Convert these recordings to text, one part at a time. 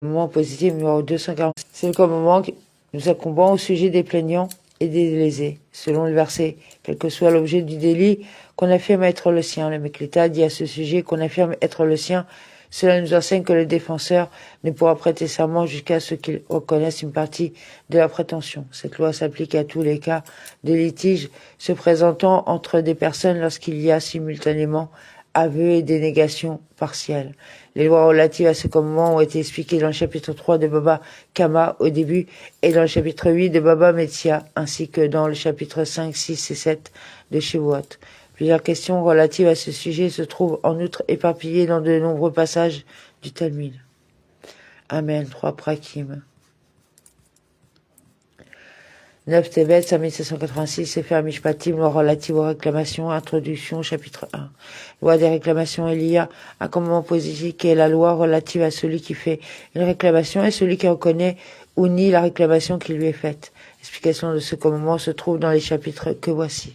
Moment positif numéro 240. C'est le commandement que nous accompagnons au sujet des plaignants et des lésés. Selon le verset, quel que soit l'objet du délit qu'on affirme être le sien. Le Mécléta dit à ce sujet qu'on affirme être le sien. Cela nous enseigne que le défenseur ne pourra prêter serment jusqu'à ce qu'il reconnaisse une partie de la prétention. Cette loi s'applique à tous les cas de litige se présentant entre des personnes lorsqu'il y a simultanément aveux et dénégation partielle. Les lois relatives à ce commandement ont été expliquées dans le chapitre 3 de Baba Kama au début et dans le chapitre 8 de Baba Metsia, ainsi que dans le chapitre 5, 6 et 7 de Shavuot. Plusieurs questions relatives à ce sujet se trouvent en outre éparpillées dans de nombreux passages du Talmud. Amen. 3 Prakim. 9 Tevet, 5786, Sefer Mishpatim, loi relative aux réclamations, introduction, chapitre 1. Loi des réclamations, il y a un commandement positif qui est la loi relative à celui qui fait une réclamation et celui qui reconnaît ou nie la réclamation qui lui est faite. L'explication de ce commandement se trouve dans les chapitres que voici.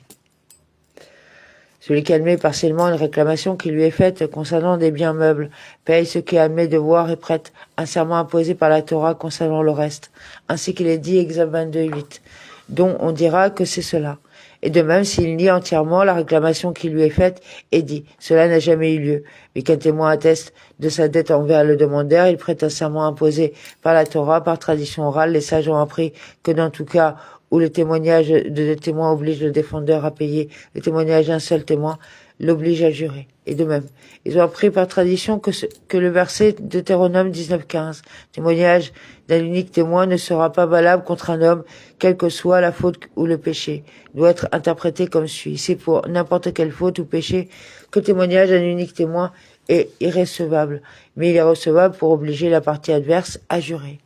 Celui qui admet partiellement une réclamation qui lui est faite concernant des biens meubles paye ce qui admet devoir et prête un serment imposé par la Torah concernant le reste, ainsi qu'il est dit Exode 22:8, dont on dira que c'est cela. Et de même, s'il nie entièrement la réclamation qui lui est faite et dit « cela n'a jamais eu lieu », mais qu'un témoin atteste de sa dette envers le demandeur, il prête un serment imposé par la Torah, par tradition orale. Les sages ont appris que dans tout cas où le témoignage de deux témoins oblige le défendeur à payer, le témoignage d'un seul témoin l'oblige à jurer. Et de même, ils ont appris par tradition que le verset de Deutéronome 19:15, témoignage d'un unique témoin ne sera pas valable contre un homme, quelle que soit la faute ou le péché, doit être interprété comme suit. C'est pour n'importe quelle faute ou péché que le témoignage d'un unique témoin est irrecevable, mais il est recevable pour obliger la partie adverse à jurer.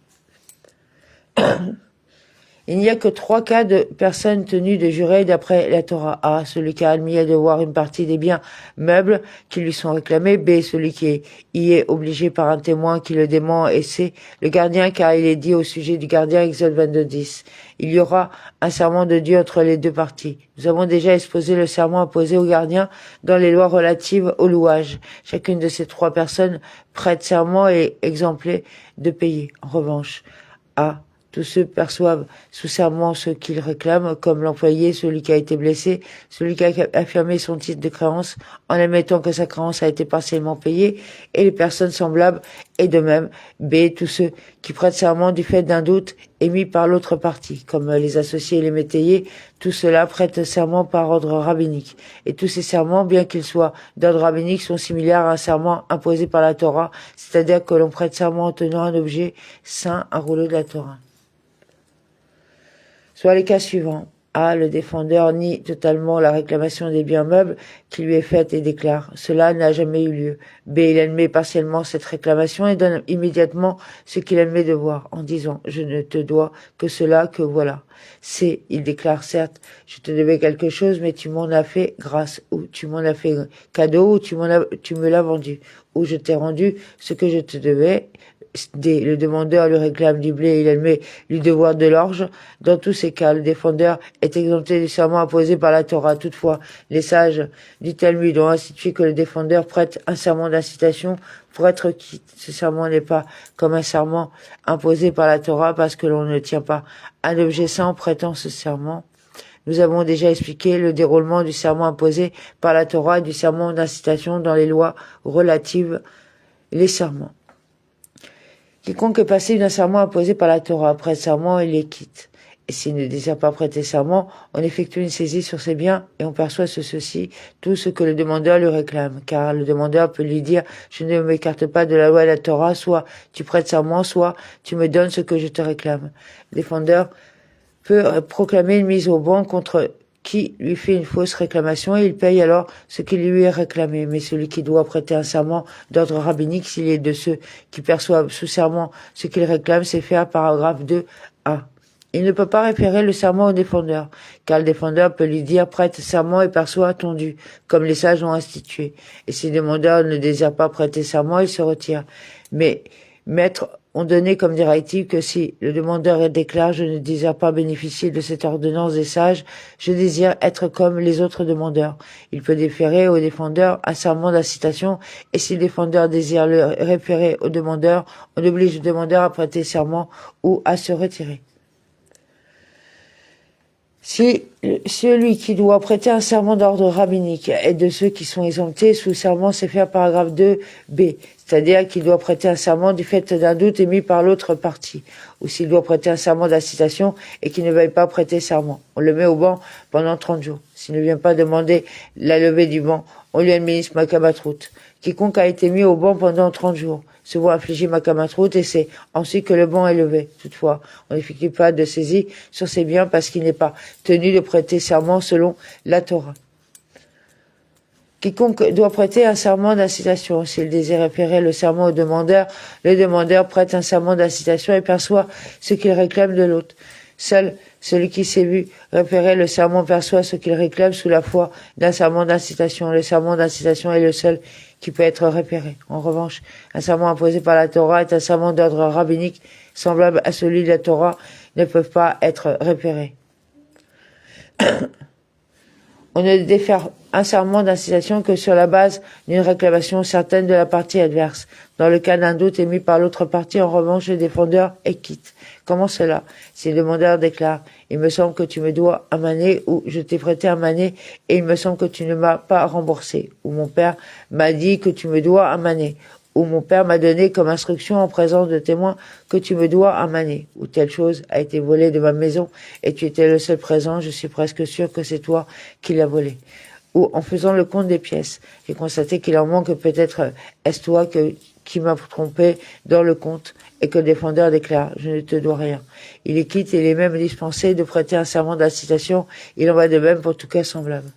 Il n'y a que 3 cas de personnes tenues de jurer d'après la Torah. A. Celui qui a admis à devoir une partie des biens meubles qui lui sont réclamés. B. Celui qui y est obligé par un témoin qui le dément. Et C. Le gardien, car il est dit au sujet du gardien, Exode 22:10. Il y aura un serment de Dieu entre les deux parties. Nous avons déjà exposé le serment imposé au gardien dans les lois relatives au louage. Chacune de ces 3 personnes prête serment et est exemplée de payer. En revanche, A. Tous ceux perçoivent sous serment ce qu'ils réclament, comme l'employé, celui qui a été blessé, celui qui a affirmé son titre de créance en admettant que sa créance a été partiellement payée, et les personnes semblables, et de même, B, tous ceux qui prêtent serment du fait d'un doute émis par l'autre partie, comme les associés et les métayers, tout cela prête serment par ordre rabbinique. Et tous ces serments, bien qu'ils soient d'ordre rabbinique, sont similaires à un serment imposé par la Torah, c'est-à-dire que l'on prête serment en tenant un objet saint, un rouleau de la Torah. Soit les cas suivants. A. Le défendeur nie totalement la réclamation des biens meubles qui lui est faite et déclare « cela n'a jamais eu lieu ». B. Il admet partiellement cette réclamation et donne immédiatement ce qu'il admet devoir en disant « je ne te dois que cela, que voilà ». C. Il déclare « certes, je te devais quelque chose, mais tu m'en as fait grâce, ou tu m'en as fait cadeau, ou tu me l'as vendu, ou je t'ai rendu ce que je te devais ». D. Le demandeur lui réclame du blé et il admet lui devoir de l'orge. Dans tous ces cas, le défendeur est exempté du serment imposé par la Torah. Toutefois, les sages du Talmud ont institué que le défendeur prête un serment d'incitation pour être quitte. Ce serment n'est pas comme un serment imposé par la Torah parce que l'on ne tient pas un objet saint en prêtant ce serment. Nous avons déjà expliqué le déroulement du serment imposé par la Torah et du serment d'incitation dans les lois relatives les serments. Quiconque est passé d'un serment imposé par la Torah après serment, il est quitte. Et s'il ne désire pas prêter serment, on effectue une saisie sur ses biens et on perçoit ceci, tout ce que le demandeur lui réclame. Car le demandeur peut lui dire, je ne m'écarte pas de la loi de la Torah, soit tu prêtes serment, soit tu me donnes ce que je te réclame. Le défendeur peut proclamer une mise au ban contre qui lui fait une fausse réclamation et il paye alors ce qui lui est réclamé. Mais celui qui doit prêter un serment d'ordre rabbinique, s'il est de ceux qui perçoivent sous serment ce qu'il réclame, c'est faire paragraphe 2a. Il ne peut pas référer le serment au défendeur, car le défendeur peut lui dire prête serment et perçoit ton dû, comme les sages ont institué. Et si le demandeur ne désire pas prêter serment, il se retire. Mais Maîtres ont donné comme directive que si le demandeur déclare « Je ne désire pas bénéficier de cette ordonnance des sages, je désire être comme les autres demandeurs », il peut déférer au défendeur un serment d'incitation, et si le défendeur désire le référer au demandeur, on oblige le demandeur à prêter serment ou à se retirer. Si celui qui doit prêter un serment d'ordre rabbinique est de ceux qui sont exemptés sous serment, c'est fait à paragraphe 2b, c'est-à-dire qu'il doit prêter un serment du fait d'un doute émis par l'autre partie, ou s'il doit prêter un serment d'incitation et qu'il ne veuille pas prêter serment. On le met au banc pendant 30 jours. S'il ne vient pas demander la levée du banc, on lui administre Makabatrout. Quiconque a été mis au banc pendant 30 jours se voit infliger Makabatrout et c'est ensuite que le banc est levé. Toutefois, on n'effectue pas de saisie sur ses biens parce qu'il n'est pas tenu de prêter serment selon la Torah. Quiconque doit prêter un serment d'incitation. S'il désire référer le serment au demandeur, le demandeur prête un serment d'incitation et perçoit ce qu'il réclame de l'autre. Seul celui qui s'est vu référer le serment perçoit ce qu'il réclame sous la foi d'un serment d'incitation. Le serment d'incitation est le seul qui peut être référé. En revanche, un serment imposé par la Torah est un serment d'ordre rabbinique semblable à celui de la Torah, ne peuvent pas être référés. On ne défère un serment d'incitation que sur la base d'une réclamation certaine de la partie adverse. Dans le cas d'un doute émis par l'autre partie, en revanche, le défendeur est quitte. Comment cela? Si le demandeur déclare « Il me semble que tu me dois un mané » ou « Je t'ai prêté un mané et il me semble que tu ne m'as pas remboursé » ou « Mon père m'a dit que tu me dois un mané » ou « Mon père m'a donné comme instruction en présence de témoins que tu me dois un mané » ou « Telle chose a été volée de ma maison et tu étais le seul présent, je suis presque sûr que c'est toi qui l'as volée » ou en faisant le compte des pièces, j'ai constaté qu'il en manque, peut-être est-ce toi qui m'as trompé dans le compte, et que le défendeur déclare « Je ne te dois rien ». Il est quitte et il est même dispensé de prêter un serment d'incitation, il en va de même pour tout cas semblable.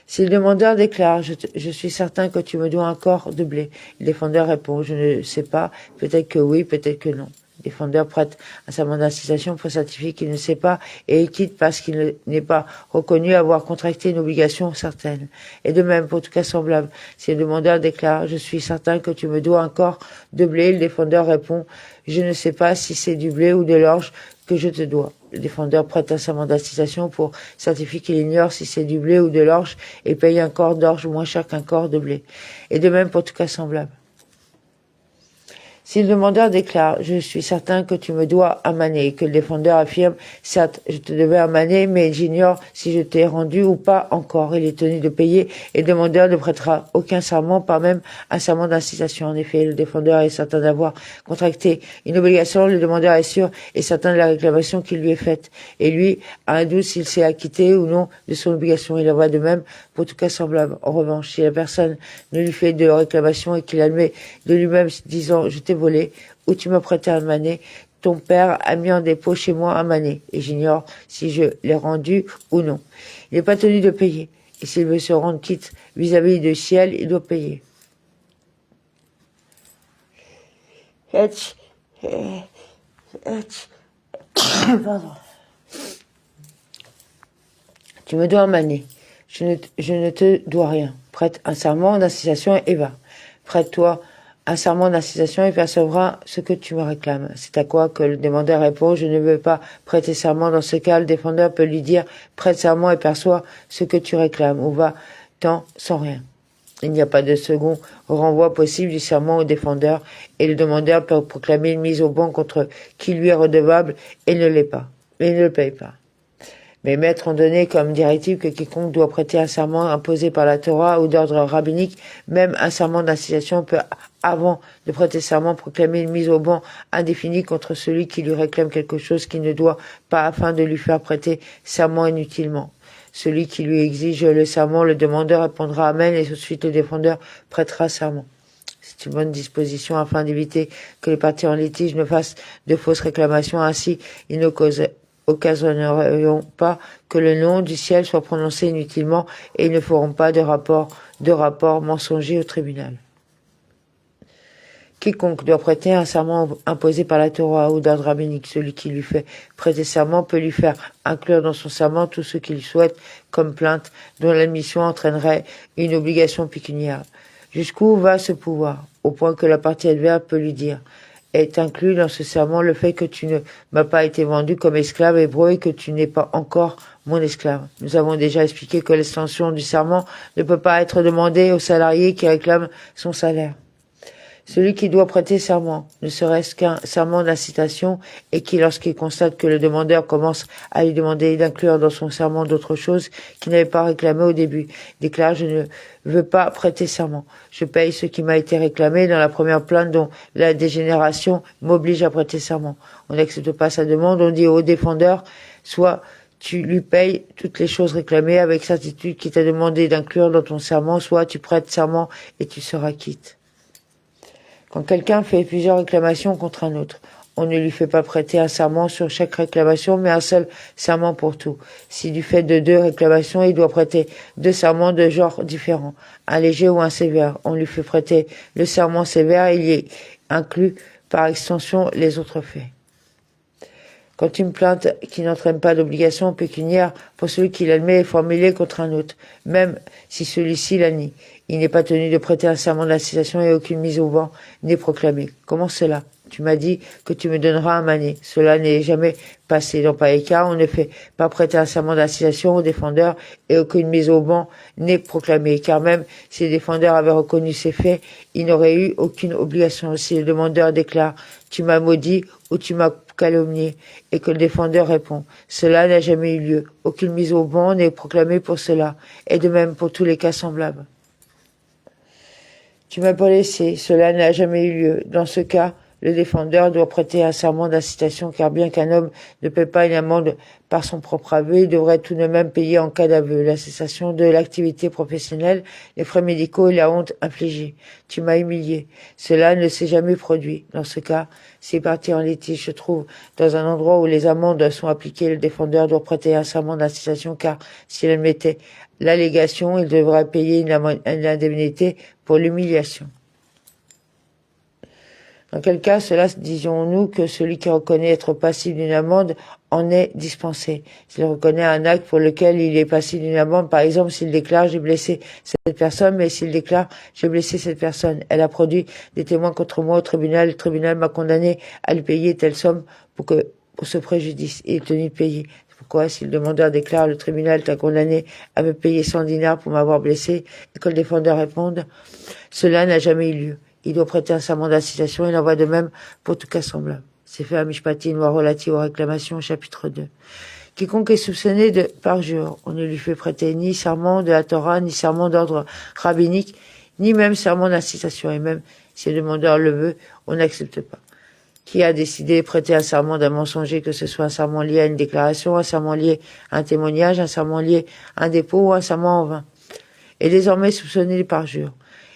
Si le demandeur déclare « Je suis certain que tu me dois un quart de blé », le défendeur répond « Je ne sais pas, peut-être que oui, peut-être que non ». Le défendeur prête un serment d'incitation pour certifier qu'il ne sait pas et il quitte parce qu'il n'est pas reconnu avoir contracté une obligation certaine. Et de même, pour tout cas semblable, si le demandeur déclare « Je suis certain que tu me dois un quart de blé », le défendeur répond « Je ne sais pas si c'est du blé ou de l'orge que je te dois ». Le défendeur prête un serment d'incitation pour certifier qu'il ignore si c'est du blé ou de l'orge et paye un quart d'orge moins cher qu'un quart de blé. Et de même, pour tout cas semblable. Si le demandeur déclare « Je suis certain que tu me dois un mané » et que le défendeur affirme « Certes, je te devais un mané, mais j'ignore si je t'ai rendu ou pas encore », il est tenu de payer et le demandeur ne prêtera aucun serment, pas même un serment d'incitation. En effet, le défendeur est certain d'avoir contracté une obligation, le demandeur est sûr et certain de la réclamation qui lui est faite. Et lui a un doute s'il s'est acquitté ou non de son obligation. Il en va de même pour tout cas semblable. En revanche, si la personne ne lui fait de réclamation et qu'il admet de lui-même disant « Je t'ai volé » ou « Tu m'as prêté un mané », ton père a mis en dépôt chez moi un mané et j'ignore si je l'ai rendu ou non. Il n'est pas tenu de payer et s'il veut se rendre quitte vis-à-vis du ciel, il doit payer. Pardon. Tu me dois un mané. Je ne te dois rien. Prête un serment d'incitation et va. Prête-toi un serment d'incitation et percevras ce que tu me réclames. C'est à quoi que le demandeur répond « Je ne veux pas prêter serment ». Dans ce cas, le défendeur peut lui dire « Prête serment et perçois ce que tu réclames » ou « Va-t'en sans rien ». Il n'y a pas de second renvoi possible du serment au défendeur et le demandeur peut proclamer une mise au banc contre qui lui est redevable et ne l'est pas, et ne le paye pas. Mes maîtres ont donné comme directive que quiconque doit prêter un serment imposé par la Torah ou d'ordre rabbinique, même un serment d'incitation peut, avant de prêter serment, proclamer une mise au banc indéfinie contre celui qui lui réclame quelque chose qu'il ne doit pas afin de lui faire prêter serment inutilement. Celui qui lui exige le serment, le demandeur répondra Amen et ensuite le défendeur prêtera serment. C'est une bonne disposition afin d'éviter que les parties en litige ne fassent de fausses réclamations. Ainsi, ils n'occasionneront pas que le nom du ciel soit prononcé inutilement et ils ne feront pas de rapport mensonger au tribunal. Quiconque doit prêter un serment imposé par la Torah ou d'ordre rabbinique, celui qui lui fait prêter serment peut lui faire inclure dans son serment tout ce qu'il souhaite comme plainte dont l'admission entraînerait une obligation pécuniaire. Jusqu'où va ce pouvoir? Au point que la partie adverse peut lui dire est inclus dans ce serment le fait que tu ne m'as pas été vendu comme esclave hébreu et que tu n'es pas encore mon esclave. Nous avons déjà expliqué que l'extension du serment ne peut pas être demandée au salarié qui réclame son salaire. Celui qui doit prêter serment, ne serait-ce qu'un serment d'incitation, et qui, lorsqu'il constate que le demandeur commence à lui demander d'inclure dans son serment d'autres choses qu'il n'avait pas réclamé au début, déclare: je ne veux pas prêter serment. Je paye ce qui m'a été réclamé dans la première plainte dont la dégénération m'oblige à prêter serment. On n'accepte pas sa demande, on dit au défendeur: soit tu lui payes toutes les choses réclamées avec certitude qu'il t'a demandé d'inclure dans ton serment, soit tu prêtes serment et tu seras quitte. Quand quelqu'un fait plusieurs réclamations contre un autre, on ne lui fait pas prêter un serment sur chaque réclamation, mais un seul serment pour tout. Si du fait de 2 réclamations, il doit prêter 2 serments de genre différents, un léger ou un sévère, on lui fait prêter le serment sévère et il y inclut par extension les autres faits. Quand une plainte qui n'entraîne pas d'obligation pécuniaire pour celui qui l'admet est formulée contre un autre, même si celui-ci la nie, il n'est pas tenu de prêter un serment d'incitation et aucune mise au banc n'est proclamée. Comment cela? Tu m'as dit que tu me donneras un mané. Cela n'est jamais passé. Dans pareil cas, on ne fait pas prêter un serment d'incitation au défendeur et aucune mise au banc n'est proclamée. Car même si le défendeur avait reconnu ces faits, il n'aurait eu aucune obligation. Si le demandeur déclare: tu m'as maudit ou tu m'as calomnié, et que le défendeur répond: cela n'a jamais eu lieu. Aucune mise au banc n'est proclamée pour cela. Et de même pour tous les cas semblables. Tu m'as pas laissé, cela n'a jamais eu lieu. Dans ce cas, le défendeur doit prêter un serment d'incitation, car bien qu'un homme ne paie pas une amende par son propre aveu, il devrait tout de même payer en cas d'aveu la cessation de l'activité professionnelle, les frais médicaux et la honte infligée. Tu m'as humilié. Cela ne s'est jamais produit. Dans ce cas, si les parties en litige se trouvent dans un endroit où les amendes sont appliquées, le défendeur doit prêter un serment d'incitation, car s'il admettait l'allégation, il devrait payer une indemnité pour l'humiliation. Dans quel cas cela disons-nous que celui qui reconnaît être passible d'une amende en est dispensé? S'il reconnaît un acte pour lequel il est passible d'une amende, par exemple s'il déclare: j'ai blessé cette personne, mais s'il déclare: j'ai blessé cette personne, elle a produit des témoins contre moi au tribunal, le tribunal m'a condamné à lui payer telle somme pour ce préjudice, il est tenu de payer. Pourquoi, si le demandeur déclare: le tribunal t'a condamné à me payer 100 dinars pour m'avoir blessé, et que le défendeur réponde: cela n'a jamais eu lieu, il doit prêter un serment d'incitation, il en va de même pour tout cas semblable. C'est fait à Mishpatim, loi relative aux réclamations, chapitre 2. Quiconque est soupçonné de parjure, on ne lui fait prêter ni serment de la Torah, ni serment d'ordre rabbinique, ni même serment d'incitation, et même si le demandeur le veut, on n'accepte pas. Qui a décidé de prêter un serment d'un mensonger, que ce soit un serment lié à une déclaration, un serment lié à un témoignage, un serment lié à un dépôt ou un serment en vain, est désormais soupçonné de parjure.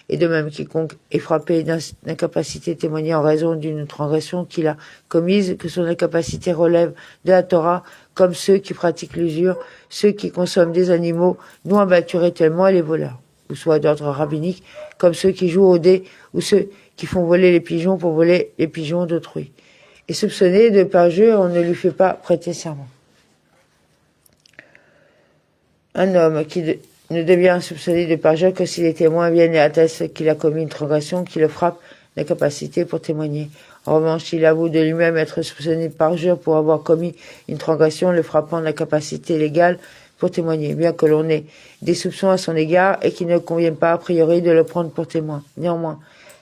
Et de même, quiconque est frappé d'incapacité de témoigner en raison d'une transgression qu'il a commise, que son incapacité relève de la Torah, comme ceux qui pratiquent l'usure, ceux qui consomment des animaux non abattus rituellement et les voleurs, ou soit d'ordre rabbinique, comme ceux qui jouent au dé, ou ceux qui font voler les pigeons pour voler les pigeons d'autrui. Et soupçonné de parjure, on ne lui fait pas prêter serment. Un homme qui ne devient soupçonné de parjure que si les témoins viennent et attestent qu'il a commis une transgression qui le frappe d'incapacité pour témoigner. En revanche, s'il avoue de lui-même être soupçonné de parjure pour avoir commis une transgression le frappant d'incapacité légale pour témoigner, bien que l'on ait des soupçons à son égard et qu'il ne convienne pas a priori de le prendre pour témoin. Néanmoins,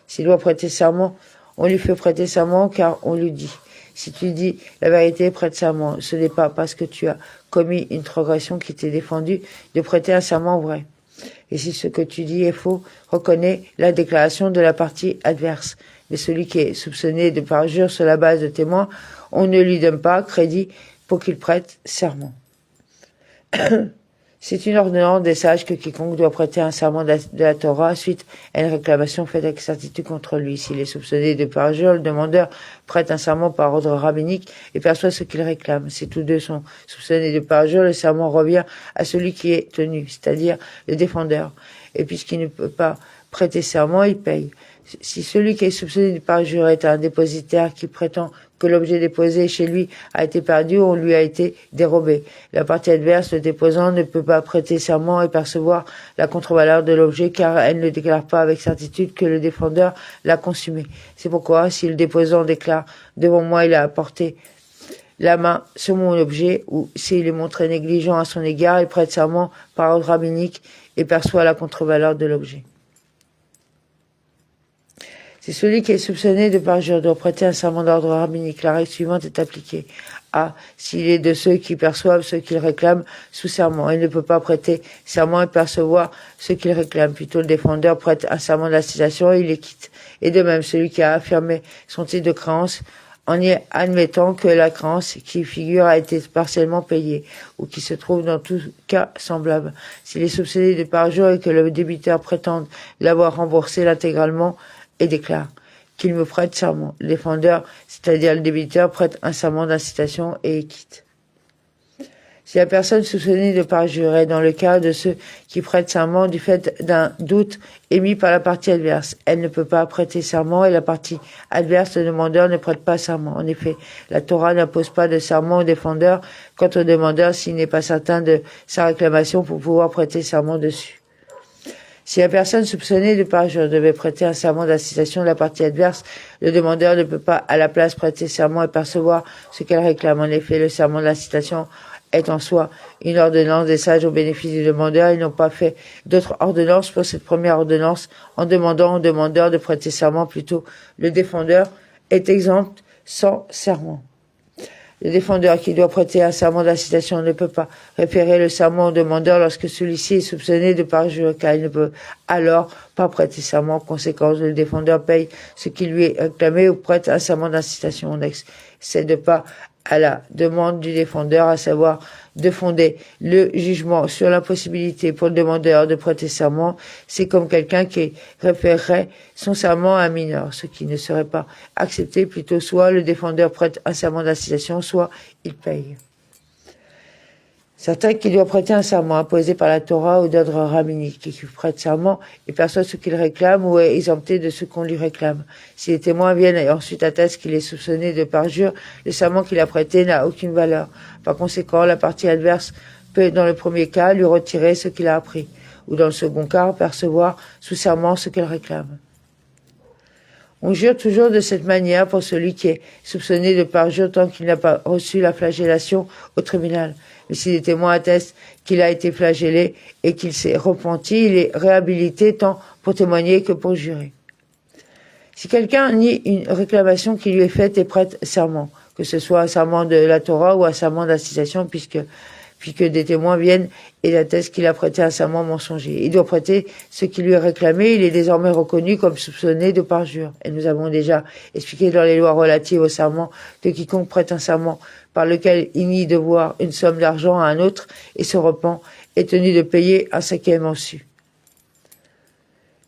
s'il doit prêter serment, on lui fait prêter serment car on lui dit: si tu dis la vérité, prête serment. Ce n'est pas parce que tu as commis une transgression qui t'est défendu de prêter un serment vrai. Et si ce que tu dis est faux, reconnais la déclaration de la partie adverse. Mais celui qui est soupçonné de parjure sur la base de témoins, on ne lui donne pas crédit pour qu'il prête serment. C'est une ordonnance des sages que quiconque doit prêter un serment de la Torah suite à une réclamation faite avec certitude contre lui. S'il est soupçonné de parjure, le demandeur prête un serment par ordre rabbinique et perçoit ce qu'il réclame. Si tous deux sont soupçonnés de parjure, le serment revient à celui qui est tenu, c'est-à-dire le défendeur. Et puisqu'il ne peut pas prêter serment, il paye. Si celui qui est soupçonné de parjure est un dépositaire qui prétend que l'objet déposé chez lui a été perdu ou lui a été dérobé, la partie adverse, le déposant, ne peut pas prêter serment et percevoir la contre-valeur de l'objet car elle ne déclare pas avec certitude que le défendeur l'a consumé. C'est pourquoi, si le déposant déclare « devant moi il a porté la main sur mon objet » ou s'il est montré négligent à son égard, il prête serment par ordre rabbinique et perçoit la contre-valeur de l'objet. C'est celui qui est soupçonné de parjure doit prêter un serment d'ordre rabbinique. La règle suivante est appliquée. A. S'il est de ceux qui perçoivent ce qu'ils réclament sous serment, il ne peut pas prêter serment et percevoir ce qu'il réclame. Plutôt, le défendeur prête un serment d'assignation et il les quitte. Et de même, celui qui a affirmé son titre de créance en y admettant que la créance qui figure a été partiellement payée, ou qui se trouve dans tout cas semblable. S'il est soupçonné de parjure et que le débiteur prétende l'avoir remboursé intégralement, et déclare qu'il me prête serment. Le défendeur, c'est-à-dire le débiteur, prête un serment d'incitation et quitte. Si la personne soupçonnée de parjure est dans le cas de ceux qui prêtent serment du fait d'un doute émis par la partie adverse, elle ne peut pas prêter serment et la partie adverse, le demandeur, ne prête pas serment. En effet, la Torah n'impose pas de serment au défendeur quant au demandeur s'il n'est pas certain de sa réclamation pour pouvoir prêter serment dessus. Si la personne soupçonnée de parjure devait prêter un serment d'assignation de la partie adverse, le demandeur ne peut pas à la place prêter serment et percevoir ce qu'elle réclame. En effet, le serment d'assignation est en soi une ordonnance des sages au bénéfice du demandeur. Ils n'ont pas fait d'autre ordonnance pour cette première ordonnance en demandant au demandeur de prêter serment. Plutôt, le défendeur est exempt sans serment. Le défendeur qui doit prêter un serment d'assignation ne peut pas référer le serment au demandeur lorsque celui-ci est soupçonné de parjure, car il ne peut alors pas prêter serment. En conséquence, le défendeur paye ce qui lui est réclamé ou prête un serment d'assignation. On n'accède pas à la demande du défendeur, à savoir de fonder le jugement sur l'impossibilité pour le demandeur de prêter serment. C'est comme quelqu'un qui référerait son serment à un mineur, ce qui ne serait pas accepté. Plutôt, soit le défendeur prête un serment d'assignation, soit il paye. Certains qui doivent prêter un serment imposé par la Torah ou d'ordre rabbinique, qui prête serment et perçoit ce qu'il réclame ou est exempté de ce qu'on lui réclame. Si les témoins viennent et ensuite attestent qu'il est soupçonné de parjure, le serment qu'il a prêté n'a aucune valeur. Par conséquent, la partie adverse peut, dans le premier cas, lui retirer ce qu'il a appris, ou dans le second cas, percevoir sous serment ce qu'elle réclame. On jure toujours de cette manière pour celui qui est soupçonné de parjure tant qu'il n'a pas reçu la flagellation au tribunal. Mais si les témoins attestent qu'il a été flagellé et qu'il s'est repenti, il est réhabilité tant pour témoigner que pour jurer. Si quelqu'un nie une réclamation qui lui est faite et prête serment, que ce soit un serment de la Torah ou un serment d'assignation, puisque des témoins viennent et attestent qu'il a prêté un serment mensonger. Il doit prêter ce qui lui est réclamé. Il est désormais reconnu comme soupçonné de parjure. Et nous avons déjà expliqué dans les lois relatives au serment que quiconque prête un serment par lequel il nie devoir une somme d'argent à un autre et se repent est tenu de payer un cinquième su.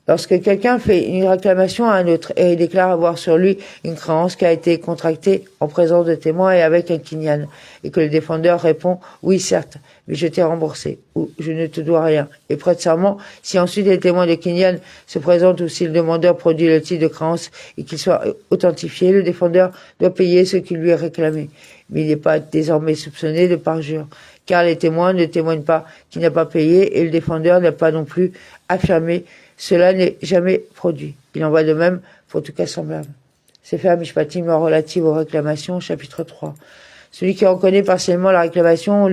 Lorsque quelqu'un fait une réclamation à un autre et déclare avoir sur lui une créance qui a été contractée en présence de témoins et avec un kinyan, et que le défendeur répond « oui, certes, mais je t'ai remboursé » ou « je ne te dois rien » et prête serment, si ensuite les témoins de kinyan se présentent ou si le demandeur produit le titre de créance et qu'il soit authentifié, le défendeur doit payer ce qui lui est réclamé. Mais il n'est pas désormais soupçonné de parjure, car les témoins ne témoignent pas qu'il n'a pas payé et le défendeur n'a pas non plus affirmé cela n'est jamais produit. Il en va de même pour tout cas semblable. Sefer Mishpatim relative aux réclamations, chapitre 3. Celui qui reconnaît partiellement la réclamation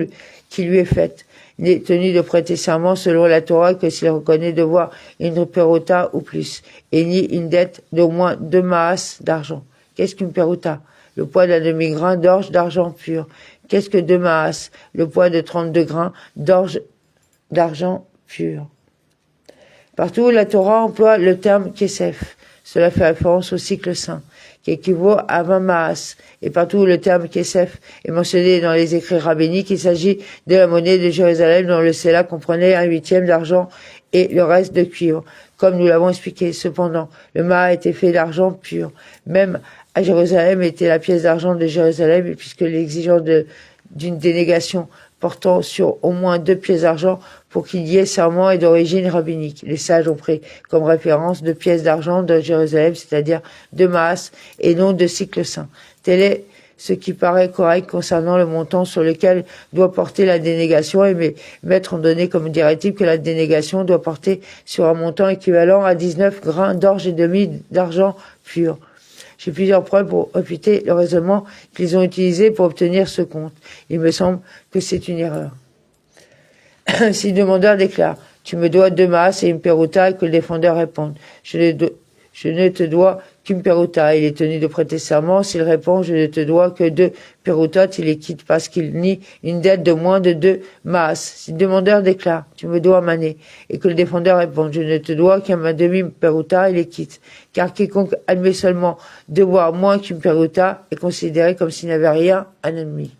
qui lui est faite n'est tenu de prêter serment selon la Torah que s'il reconnaît devoir une peruta ou plus, et ni une dette d'au moins 2 maas d'argent. Qu'est-ce qu'une peruta? Le poids d'un demi-grain d'orge d'argent pur. Qu'est-ce que 2 maas? Le poids de 32 grains d'orge d'argent pur. Partout où la Torah emploie le terme kesef, cela fait référence au cycle saint, qui équivaut à 20 maas. Et partout où le terme kesef est mentionné dans les écrits rabbiniques, il s'agit de la monnaie de Jérusalem dont le Séla comprenait 1/8 d'argent et le reste de cuivre. Comme nous l'avons expliqué, cependant, le maas était fait d'argent pur. Même à Jérusalem était la pièce d'argent de Jérusalem, puisque l'exigence d'une dénégation portant sur au moins 2 pièces d'argent pour qu'il y ait serment et d'origine rabbinique. Les sages ont pris comme référence 2 pièces d'argent de Jérusalem, c'est-à-dire 2 maas et non 2 cycles saints. Tel est ce qui paraît correct concernant le montant sur lequel doit porter la dénégation, et mes maîtres ont donné comme directive que la dénégation doit porter sur un montant équivalent à 19 grains d'orge et demi d'argent pur. J'ai plusieurs preuves pour réfuter le raisonnement qu'ils ont utilisé pour obtenir ce compte. Il me semble que c'est une erreur. Si le demandeur déclare « Tu me dois 2 maas et une peruta » et que le défendeur réponde « Je ne te dois qu'une peruta », il est tenu de prêter serment. S'il répond « Je ne te dois que 2 perutot », il est quitte parce qu'il nie une dette de moins de 2 maas. Si le demandeur déclare « Tu me dois mané » et que le défendeur répond « Je ne te dois qu'un demi-peruta », il est quitte. Car quiconque admet seulement devoir moins qu'une peruta est considéré comme s'il n'avait rien à admis.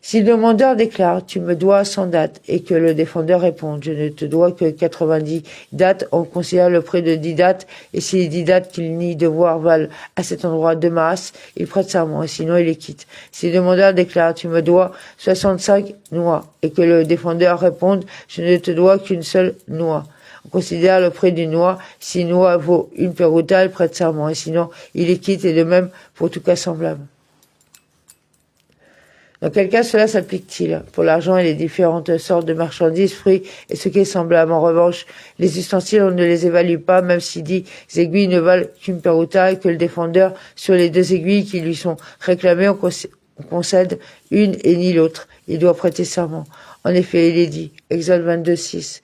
Si le demandeur déclare « Tu me dois 100 dates » et que le défendeur répond « Je ne te dois que 90 dates », on considère le prêt de 10 dates, et si les 10 dates qu'il nie devoir valent à cet endroit 2 maas, il prête serment, et sinon il les quitte. Si le demandeur déclare « Tu me dois 65 noix » et que le défendeur réponde « Je ne te dois qu'une seule noix », on considère le prêt d'une noix. Si une noix vaut une peruta, il prête serment, et sinon il les quitte, et de même pour tout cas semblable. Dans quel cas cela s'applique-t-il pour l'argent et les différentes sortes de marchandises, fruits et ce qui est semblable? En revanche, les ustensiles, on ne les évalue pas, même si 10 aiguilles ne valent qu'une peruta et que le défendeur, sur les 2 aiguilles qui lui sont réclamées, on concède une et ni l'autre. Il doit prêter serment. En effet, il est dit, Exode 22:6,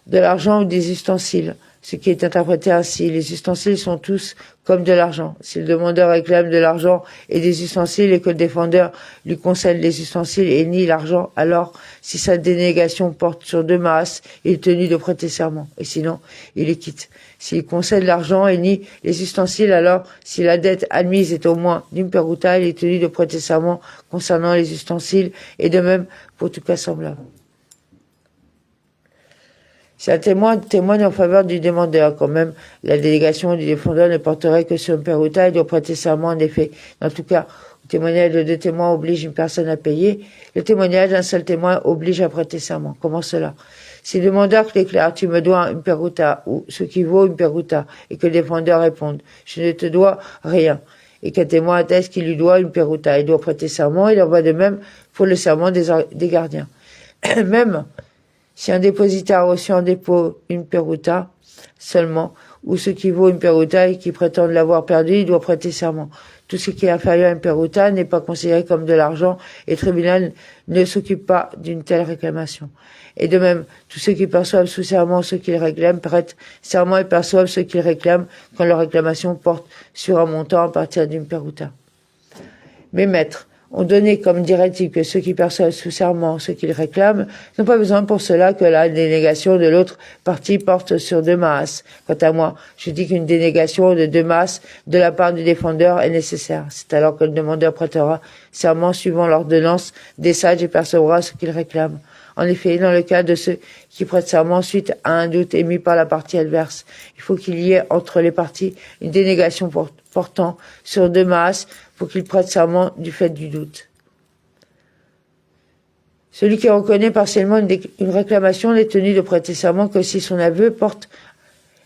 de l'argent ou des ustensiles, ce qui est interprété ainsi. Les ustensiles sont tous comme de l'argent. Si le demandeur réclame de l'argent et des ustensiles et que le défendeur lui concède les ustensiles et nie l'argent, alors, si sa dénégation porte sur 2 maas, il est tenu de prêter serment, et sinon, il les quitte. S'il concède l'argent et nie les ustensiles, alors, si la dette admise est au moins d'une peruta, il est tenu de prêter serment concernant les ustensiles, et de même pour tout cas semblable. Si un témoin témoigne en faveur du demandeur, quand même, la délégation du défendeur ne porterait que sur une peruta, il doit prêter serment en effet. Dans tout cas, le témoignage de 2 témoins oblige une personne à payer. Le témoignage d'un seul témoin oblige à prêter serment. Comment cela? Si le demandeur déclare « Tu me dois une peruta » ou ce qui vaut une peruta, et que le défendeur réponde « Je ne te dois rien », et qu'un témoin atteste qu'il lui doit une peruta, il doit prêter serment. Il en va de même pour le serment des gardiens. Même si un dépositaire a reçu en dépôt une peruta seulement, ou ce qui vaut une peruta et qui prétend l'avoir perdu, il doit prêter serment. Tout ce qui est inférieur à une peruta n'est pas considéré comme de l'argent, et le tribunal ne s'occupe pas d'une telle réclamation. Et de même, tous ceux qui perçoivent sous serment ce qu'ils réclament prêtent serment et perçoivent ce qu'ils réclament quand leur réclamation porte sur un montant à partir d'une peruta. Mes maîtres ont donné comme directive que ceux qui perçoivent sous serment ce qu'ils réclament n'ont pas besoin pour cela que la dénégation de l'autre partie porte sur 2 maas. Quant à moi, je dis qu'une dénégation de 2 maas de la part du défendeur est nécessaire. C'est alors que le demandeur prêtera serment suivant l'ordonnance des sages et percevra ce qu'il réclame. En effet, dans le cas de ceux qui prêtent serment suite à un doute émis par la partie adverse, il faut qu'il y ait entre les parties une dénégation portant sur 2 maas pour qu'il prête serment du fait du doute. Celui qui reconnaît partiellement une réclamation n'est tenu de prêter serment que si son aveu porte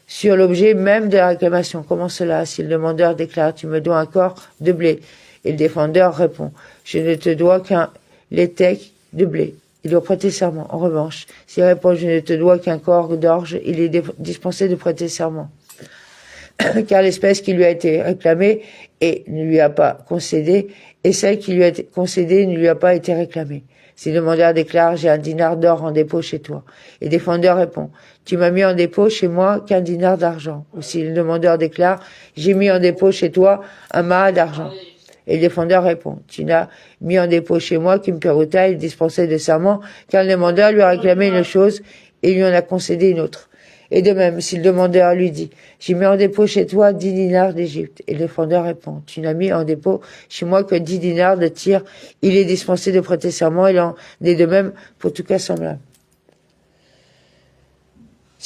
sur l'objet même de la réclamation. Comment cela? Si le demandeur déclare « Tu me dois un corps de blé » et le défendeur répond « Je ne te dois qu'un létec de blé », il doit prêter serment. En revanche, s'il répond « Je ne te dois qu'un corps d'orge », il est dispensé de prêter serment. Car l'espèce qui lui a été réclamée et ne lui a pas concédé, et celle qui lui a été concédée ne lui a pas été réclamée. Si le demandeur déclare « J'ai un dinar d'or en dépôt chez toi », et le défendeur répond « Tu m'as mis en dépôt chez moi qu'un dinar d'argent », ou si le demandeur déclare « J'ai mis en dépôt chez toi un maha d'argent », et le défendeur répond « Tu n'as mis en dépôt chez moi qu'une peruta », il est dispensé de serment, car le demandeur lui a réclamé une chose et lui en a concédé une autre. Et de même, si le demandeur lui dit « J'ai mis en dépôt chez toi 10 dinars d'Égypte », et le défendeur répond « Tu n'as mis en dépôt chez moi que 10 dinars de Tyr », il est dispensé de prêter serment, il en est de même pour tout cas semblable.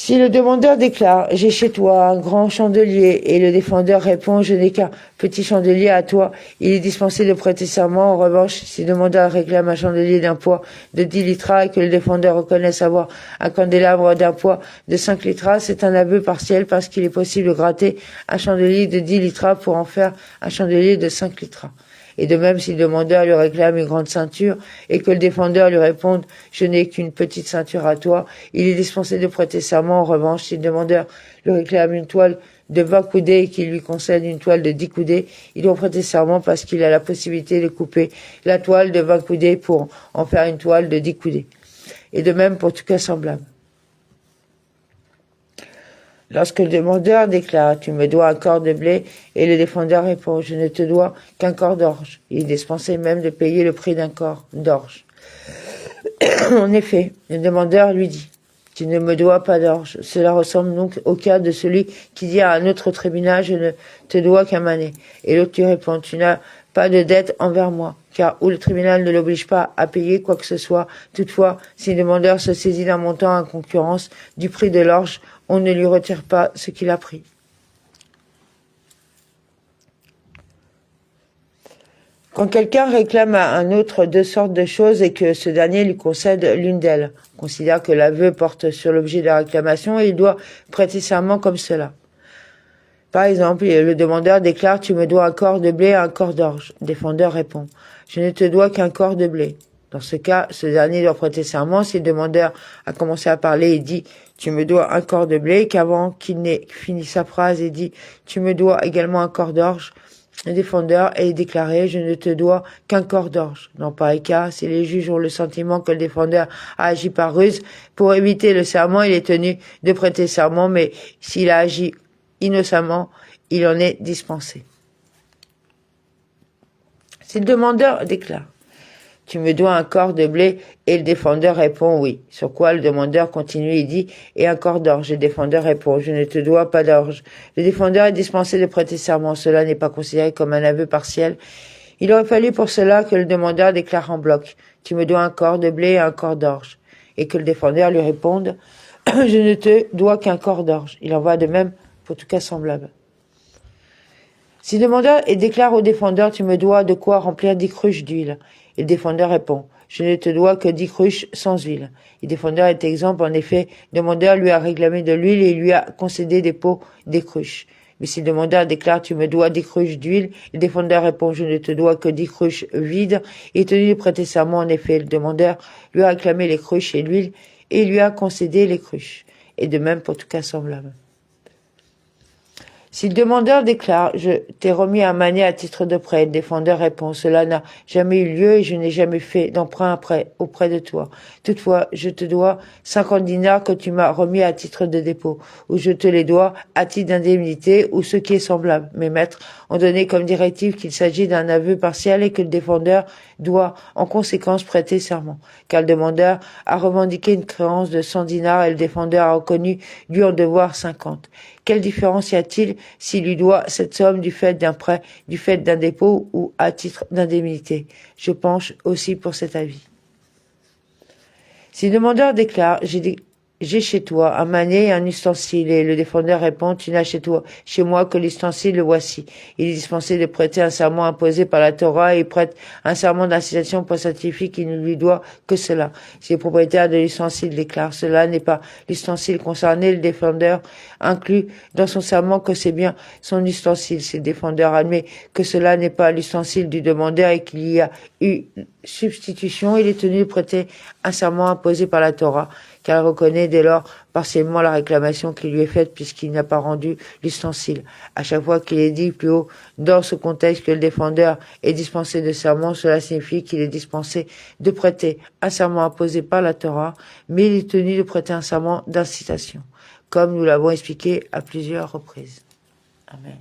Si le demandeur déclare « J'ai chez toi un grand chandelier » et le défendeur répond « Je n'ai qu'un petit chandelier à toi », il est dispensé de prêter serment. En revanche, si le demandeur réclame un chandelier d'un poids de 10 litres et que le défendeur reconnaisse avoir un candélabre d'un poids de 5 litres, c'est un aveu partiel parce qu'il est possible de gratter un chandelier de 10 litres pour en faire un chandelier de 5 litres. Et de même, si le demandeur lui réclame une grande ceinture et que le défendeur lui réponde « Je n'ai qu'une petite ceinture à toi », il est dispensé de prêter serment. En revanche, si le demandeur lui réclame une toile de 20 coudées et qu'il lui concède une toile de 10 coudées, il doit prêter serment parce qu'il a la possibilité de couper la toile de 20 coudées pour en faire une toile de 10 coudées. Et de même pour tout cas semblable. Lorsque le demandeur déclare « Tu me dois un quart de blé » et le défendeur répond « Je ne te dois qu'un quart d'orge », il est dispensé même de payer le prix d'un quart d'orge. En effet, le demandeur lui dit « Tu ne me dois pas d'orge ». Cela ressemble donc au cas de celui qui dit à un autre tribunal « Je ne te dois qu'un manet ». Et l'autre lui répond « Tu n'as pas de dette envers moi ». Car où le tribunal ne l'oblige pas à payer quoi que ce soit. Toutefois, si le demandeur se saisit d'un montant en concurrence du prix de l'orge, on ne lui retire pas ce qu'il a pris. Quand quelqu'un réclame à un autre deux sortes de choses et que ce dernier lui concède l'une d'elles, on considère que l'aveu porte sur l'objet de la réclamation et il doit prêter serment comme cela. Par exemple, le demandeur déclare « Tu me dois un quart de blé et un quart d'orge ». Le défendeur répond « Je ne te dois qu'un quart de blé ». Dans ce cas, ce dernier doit prêter serment. Si le demandeur a commencé à parler et dit « Tu me dois un quart de blé », qu'avant qu'il n'ait fini sa phrase et dit « Tu me dois également un quart d'orge », le défendeur est déclaré « Je ne te dois qu'un quart d'orge ». Dans pareil cas, si les juges ont le sentiment que le défendeur a agi par ruse, pour éviter le serment, il est tenu de prêter serment, mais s'il a agi innocemment, il en est dispensé. Si le demandeur déclare « Tu me dois un quart de blé » et le défendeur répond « Oui », sur quoi le demandeur continue et dit « Et un quart d'orge ». Le défendeur répond « Je ne te dois pas d'orge ». Le défendeur est dispensé de prêter serment. Cela n'est pas considéré comme un aveu partiel. Il aurait fallu pour cela que le demandeur déclare en bloc « Tu me dois un quart de blé et un quart d'orge » et que le défendeur lui réponde « Je ne te dois qu'un quart d'orge ». Il en va de même pour tout cas semblable. Si le demandeur déclare au défendeur « Tu me dois de quoi remplir 10 cruches d'huile », et le défendeur répond « Je ne te dois que 10 cruches sans huile ». Le défendeur est exempt, en effet, le demandeur lui a réclamé de l'huile et lui a concédé des pots, des cruches. Mais si le demandeur déclare « Tu me dois 10 cruches d'huile », le défendeur répond « Je ne te dois que 10 cruches vides », il est tenu de prêter serment. En effet, le demandeur lui a réclamé les cruches et l'huile et lui a concédé les cruches. Et de même pour tout cas semblable. Si le demandeur déclare « Je t'ai remis un manet à titre de prêt », le défendeur répond « Cela n'a jamais eu lieu et je n'ai jamais fait d'emprunt auprès de toi. Toutefois, je te dois 50 dinars que tu m'as remis à titre de dépôt, ou je te les dois à titre d'indemnité, ou ce qui est semblable. Mes maîtres ont donné comme directive qu'il s'agit d'un aveu partiel et que le défendeur doit en conséquence prêter serment, car le demandeur a revendiqué une créance de 100 dinars et le défendeur a reconnu lui en devoir 50. Quelle différence y a-t-il s'il lui doit cette somme du fait d'un prêt, du fait d'un dépôt ou à titre d'indemnité? Je penche aussi pour cet avis. Si le demandeur déclare « J'ai chez toi un manet et un ustensile » et le défendeur répond « Tu n'as chez moi que l'ustensile, le voici ». Il est dispensé de prêter un serment imposé par la Torah et il prête un serment d'incitation pour certifier qu'il ne lui doit que cela. Si le propriétaire de l'ustensile déclare cela n'est pas l'ustensile concerné, le défendeur inclut dans son serment que c'est bien son ustensile. Si le défendeur admet que cela n'est pas l'ustensile du demandeur et qu'il y a eu substitution, il est tenu de prêter un serment imposé par la Torah, car il reconnaît dès lors partiellement la réclamation qui lui est faite puisqu'il n'a pas rendu l'ustensile. À chaque fois qu'il est dit plus haut dans ce contexte que le défendeur est dispensé de serment, cela signifie qu'il est dispensé de prêter un serment imposé par la Torah, mais il est tenu de prêter un serment d'incitation, comme nous l'avons expliqué à plusieurs reprises. Amen.